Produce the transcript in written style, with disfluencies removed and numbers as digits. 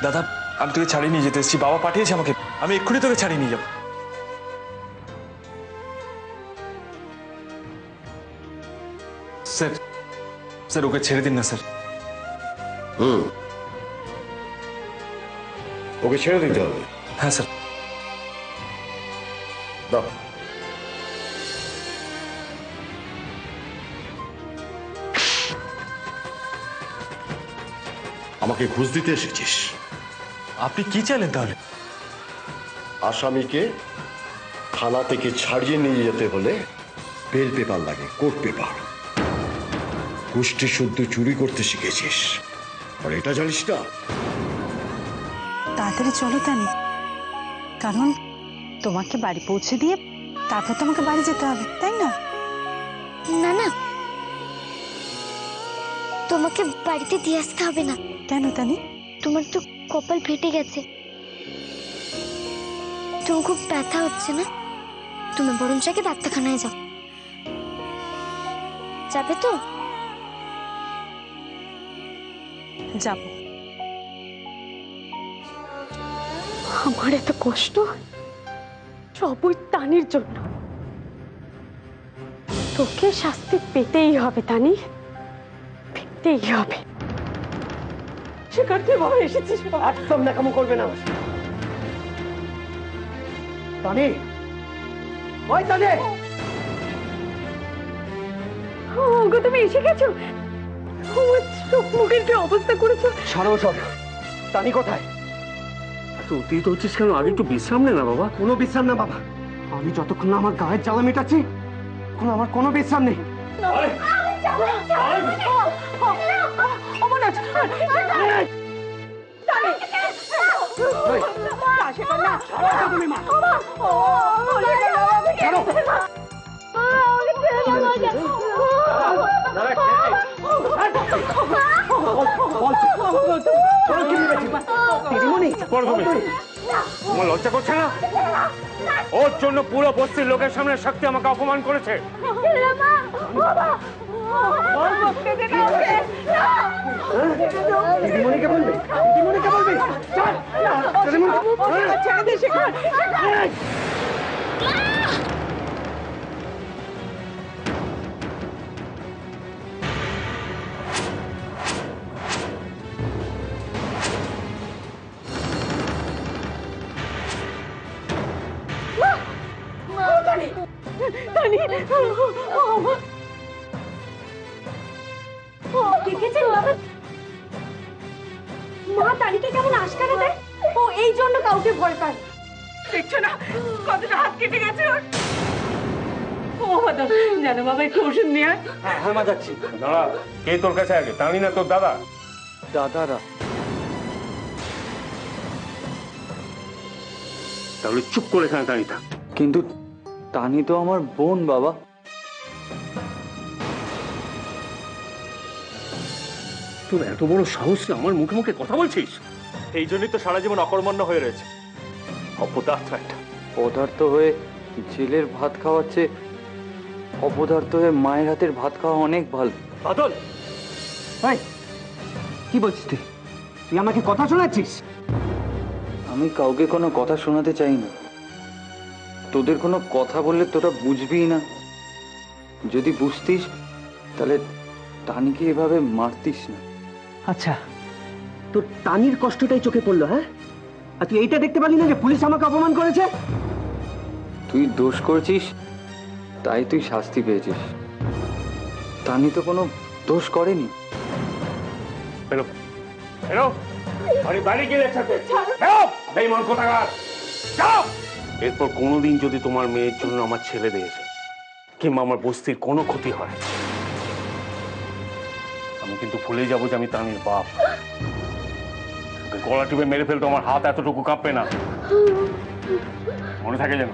দাদা আমি তোকে ছাড়িয়ে নিয়ে যেতে এসেছি, বাবা পাঠিয়েছে আমাকে, আমি এক্ষুনি তোকে ছাড়িয়ে নিয়ে যাবো। স্যার স্যার ওকে ছেড়ে দিন না স্যার। ওকে ছেড়ে দিতে হবে। হ্যাঁ স্যার। দাও। আমাকে ঘুষ দিতে এসেছিস? আপনি কি চাইলেন তাহলে? আসামিকে থানা থেকে ছাড়িয়ে নিয়ে যেতে হলে বেল পেপার লাগে, কোর্ট পেপার। গোষ্ঠী শুদ্ধ চুরি করতে শিখেছিস, আর এটা জানিস না? তাড়াতাড়ি চলো তানি, কারণ তোমাকে বাড়ি পৌঁছে দিয়ে তারপর তোমাকে বাড়ি যেতে হবে, তাই না? না না, তোমাকে বাড়িতে দিয়ে আসতে হবে না। কেন তানি? তোমার তো কপাল ফেটে গেছে, তোমার খুব ব্যথা হচ্ছে না? তুমি বরঞ্চ আগে ডাক্তারখানায় যাও। যাবে তো? যাব। আমার এত কষ্ট সব ওই তানির জন্য। তোকে শাস্তি পেতেই হবে তানি, পেতেই হবে। সেখান থেকে বাবা এসেছিস, একদম নাকামো করবে না। তানি, ওই তানি, ওগো তুমি এসে গেছো? চোখ মুখের কি অবস্থা করেছো? ছাড়ো সব। তানি কোথায়? অতিরিক্ত হচ্ছিস কেন? আগে একটু বিশ্রাম নে না বাবা। কোনো বিশ্রাম না বাবা, আমি যতক্ষণ না আমার গায়ের জ্বালা মেটাচ্ছি কোনো আমার কোনো বিশ্রাম নেই। তোমার লজ্জা করছে না? ওর জন্য পুরো বস্তির লোকের সামনে শক্তি আমাকে অপমান করেছে। দিদিমণিকে বলবে, দিদিমণিকে বলবে। ছেড়ে দে শেখর। মা তানিকে কেমন আশকারা দেয়, ও এই জন্য কাউকে ভয় পায়। দেখছো না কতটা হাত কেটে গেছে ওর? ও বাবা, জানো বাবা একটু ওষুধ নিয়ে আয়। হ্যাঁ মা যাচ্ছি। দাঁড়া, কে তোর কাছে আগে? তানি না তোর দাদা? দাদারা। তাহলে চুপ করে এখানে দাঁড়িয়ে থাক। কিন্তু তানি তো আমার বোন বাবা। তোর এত বড় সাহস না আমার মুখে মুখে কথা বলছিস? এই জন্যই তো সারা জীবন অকর্মণ্য হয়ে রয়েছে, অপদার্থ একটা। পদার্থ হয়ে জেলের ভাত খাওয়াচ্ছে, অপদার্থ হয়ে মায়ের হাতের ভাত খাওয়া অনেক ভালো। বাদল, কি বলছিস তুই? তুই আমাকে কথা শোনাচ্ছিস? আমি কাউকে কোনো কথা শোনাতে চাই না। তোদের কোনো কথা বললে তোরা বুঝবিই না। যদি বুঝতিস তাহলে তানিকে এভাবে মারতিস না। আচ্ছা, তোর তানির কষ্টটাই চোখে পড়লো, হ্যাঁ? আর তুই এইটা দেখতে পারলি না যে পুলিশ আমাকে অপমান করেছে? তুই দোষ করেছিস তাই তুই শাস্তি পেয়েছিস। তানি তো কোনো দোষ করেনি। বেরো বেরো, বাড়ি বাড়ি গেলে একসাথে বেঈমান কোথাকার। যাও। এরপর কোনোদিন যদি তোমার মেয়ের জন্য আমার ছেলে দিয়েছে কিংবা আমার বস্তির কোনো ক্ষতি হয়, আমি কিন্তু ভুলে যাবো যে আমি তানির বাপ। গলা টিপে মেরে ফেলতো আমার হাত এতটুকু কাঁপবে না, মনে থাকে যেন।